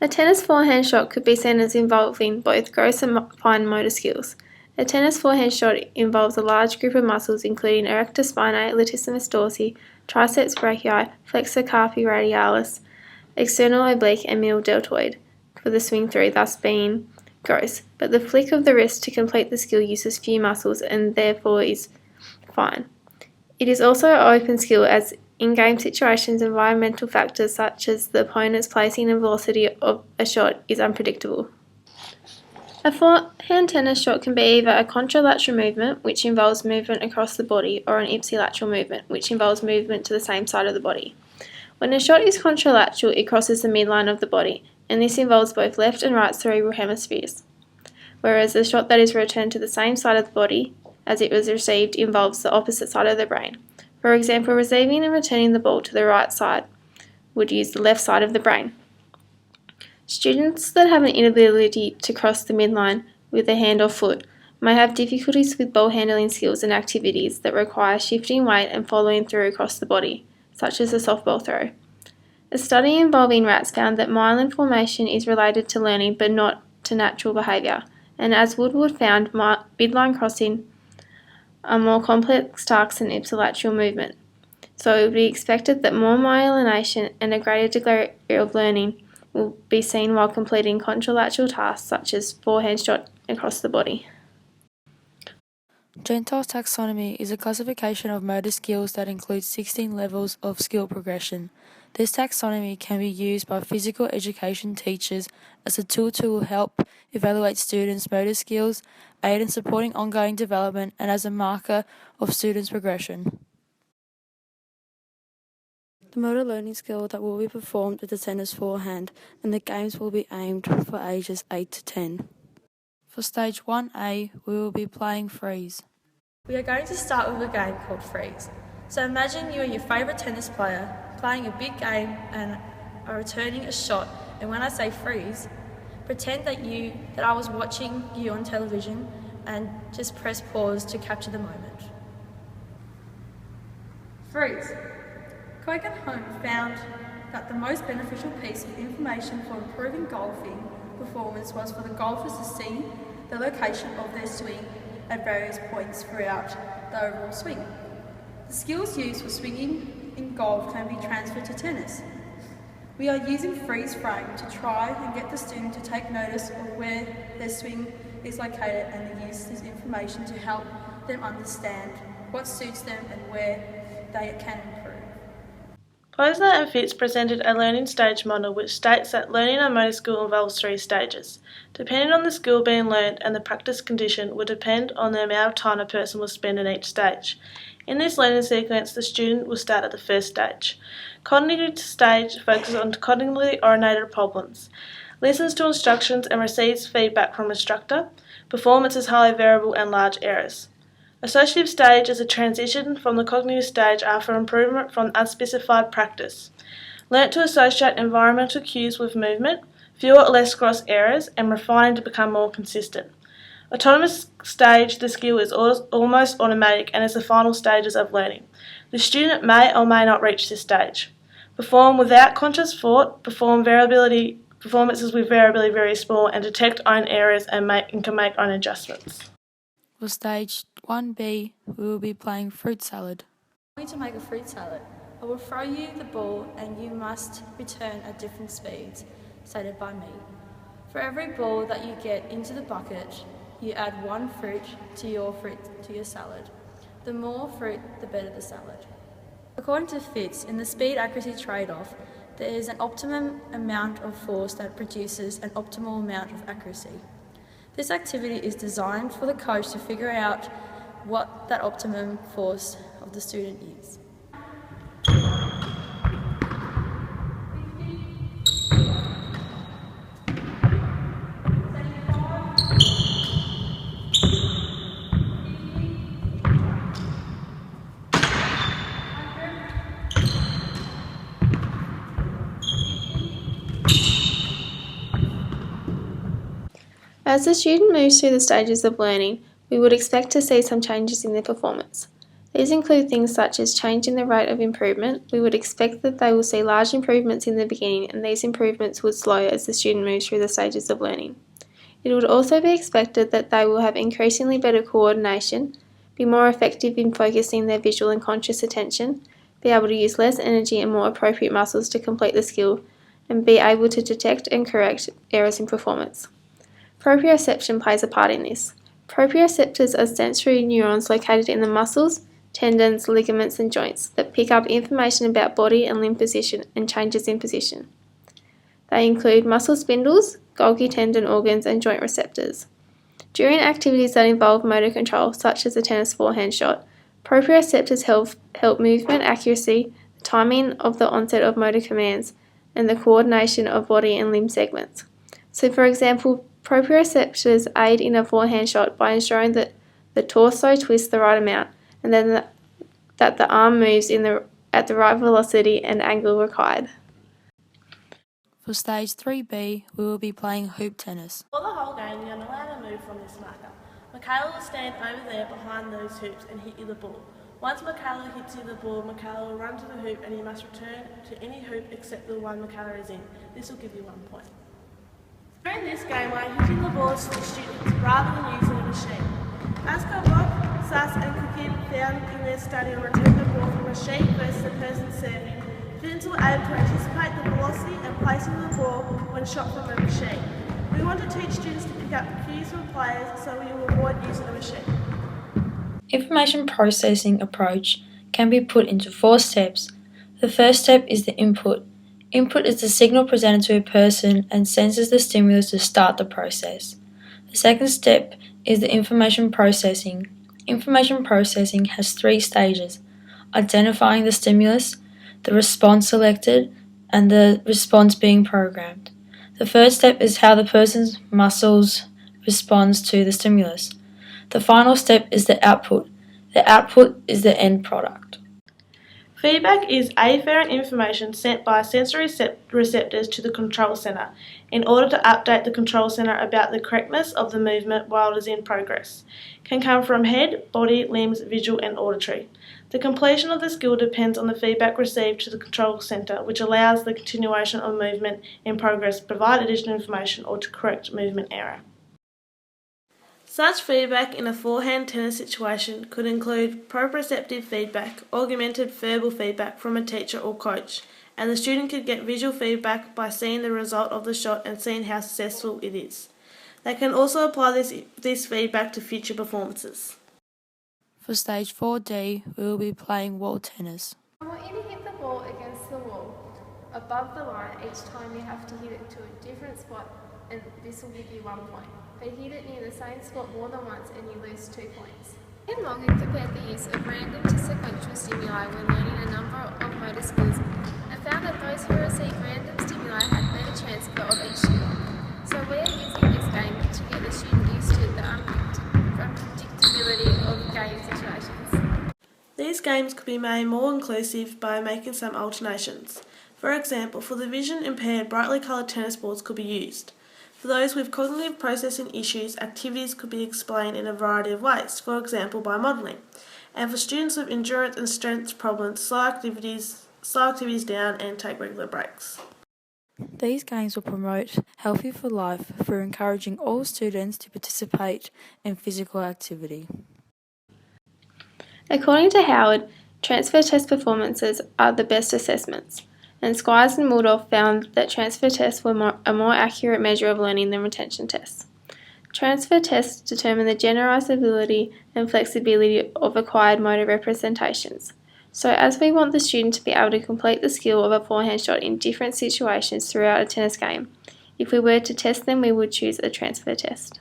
A tennis forehand shot could be seen as involving both gross and fine motor skills. A tennis forehand shot involves a large group of muscles including erector spinae, latissimus dorsi, triceps brachii, flexor carpi radialis, external oblique and middle deltoid for the swing through, thus being gross, but the flick of the wrist to complete the skill uses few muscles and therefore is fine. It is also an open skill as in-game situations, environmental factors such as the opponent's placing and velocity of a shot is unpredictable. A forehand tennis shot can be either a contralateral movement, which involves movement across the body, or an ipsilateral movement, which involves movement to the same side of the body. When a shot is contralateral, it crosses the midline of the body, and this involves both left and right cerebral hemispheres, whereas a shot that is returned to the same side of the body as it was received involves the opposite side of the brain. For example, receiving and returning the ball to the right side would use the left side of the brain. Students that have an inability to cross the midline with a hand or foot may have difficulties with ball handling skills and activities that require shifting weight and following through across the body, such as a softball throw. A study involving rats found that myelin formation is related to learning but not to natural behaviour, and as Woodward found, midline crossing are more complex tasks than ipsilateral movement, so it would be expected that more myelination and a greater degree of learning will be seen while completing contralateral tasks such as forehand shot across the body. Gentile's taxonomy is a classification of motor skills that includes 16 levels of skill progression. This taxonomy can be used by physical education teachers as a tool to help evaluate students' motor skills, aid in supporting ongoing development, and as a marker of students' progression. The motor learning skill that will be performed is the tennis forehand, and the games will be aimed for ages 8 to 10. For Stage 1A, we will be playing freeze. We are going to start with a game called freeze. So imagine you are your favourite tennis player, playing a big game and are returning a shot, and when I say freeze, pretend that I was watching you on television and just press pause to capture the moment. Freeze. Coke and Home found that the most beneficial piece of information for improving golfing performance was for the golfers to see the location of their swing at various points throughout the overall swing. The skills used for swinging in golf can be transferred to tennis. We are using freeze frame to try and get the student to take notice of where their swing is located and to use this information to help them understand what suits them and where they can improve. Posner and Fitz presented a learning stage model which states that learning a motor skill involves 3 stages. Depending on the skill being learned and the practice condition would depend on the amount of time a person will spend in each stage. In this learning sequence, the student will start at the first stage. Cognitive stage focuses on cognitively oriented problems, listens to instructions and receives feedback from instructor. Performance is highly variable and large errors. Associative stage is a transition from the cognitive stage after improvement from unspecified practice. Learnt to associate environmental cues with movement, fewer or less gross errors, and refining to become more consistent. Autonomous stage, the skill is almost automatic and is the final stages of learning. The student may or may not reach this stage. Perform without conscious thought, performances with variability very small, and detect own errors and can make own adjustments. For Stage 1B, we will be playing fruit salad. I'm going to make a fruit salad. I will throw you the ball and you must return at different speeds, stated by me. For every ball that you get into the bucket, you add 1 fruit to your salad. The more fruit, the better the salad. According to Fitz, in the speed-accuracy trade-off, there is an optimum amount of force that produces an optimal amount of accuracy. This activity is designed for the coach to figure out what that optimum force of the student is. As the student moves through the stages of learning, we would expect to see some changes in their performance. These include things such as change in the rate of improvement. We would expect that they will see large improvements in the beginning, and these improvements would slow as the student moves through the stages of learning. It would also be expected that they will have increasingly better coordination, be more effective in focusing their visual and conscious attention, be able to use less energy and more appropriate muscles to complete the skill, and be able to detect and correct errors in performance. Proprioception plays a part in this. Proprioceptors are sensory neurons located in the muscles, tendons, ligaments, and joints that pick up information about body and limb position and changes in position. They include muscle spindles, Golgi tendon organs, and joint receptors. During activities that involve motor control, such as a tennis forehand shot, proprioceptors help movement accuracy, the timing of the onset of motor commands, and the coordination of body and limb segments. So, for example, proprioceptors aid in a forehand shot by ensuring that the torso twists the right amount, and then that the arm moves at the right velocity and angle required. For Stage 3B, we will be playing hoop tennis. For the whole game, you're not allowed to move from this marker. Michaela will stand over there behind those hoops and hit you the ball. Once Michaela hits you the ball, Michaela will run to the hoop and you must return to any hoop except the one Michaela is in. This will give you 1 point. During this game, we're hitting the balls to the students rather than using a machine. Asker, Bob, Sass and Cookin found in their study and returned the ball from a machine versus the person serving. Students were able to anticipate the velocity and placing the ball when shot from a machine. We want to teach students to pick up cues from players so we will avoid using a machine. Information processing approach can be put into 4 steps. The first step is the input. Input is the signal presented to a person and senses the stimulus to start the process. The second step is the information processing. Information processing has 3 stages: identifying the stimulus, the response selected, and the response being programmed. The third step is how the person's muscles responds to the stimulus. The final step is the output. The output is the end product. Feedback is afferent information sent by sensory receptors to the control centre in order to update the control centre about the correctness of the movement while it is in progress. Can come from head, body, limbs, visual and auditory. The completion of the skill depends on the feedback received to the control centre, which allows the continuation of movement in progress, provide additional information or to correct movement error. Such feedback in a forehand tennis situation could include proprioceptive feedback, augmented verbal feedback from a teacher or coach, and the student could get visual feedback by seeing the result of the shot and seeing how successful it is. They can also apply this feedback to future performances. For Stage 4D, we will be playing wall tennis. I want you to hit the ball against the wall above the line each time. You have to hit it to a different spot, and this will give you 1 point. But hit it near the same spot more than once and you lose 2 points. In Morgan compared the use of random to sequential stimuli when learning a number of motor skills and found that those who received random stimuli had better transfer of each skill. So we are using this game to get the student used to the unpredictability of game situations. These games could be made more inclusive by making some alternations. For example, for the vision impaired, brightly coloured tennis balls could be used. For those with cognitive processing issues, activities could be explained in a variety of ways, for example by modelling. And for students with endurance and strength problems, slow activities down and take regular breaks. These games will promote Healthy for Life through encouraging all students to participate in physical activity. According to Howard, transfer test performances are the best assessments, and Squires and Muldorf found that transfer tests were a more accurate measure of learning than retention tests. Transfer tests determine the generalisability and flexibility of acquired motor representations. So as we want the student to be able to complete the skill of a forehand shot in different situations throughout a tennis game, if we were to test them, we would choose a transfer test.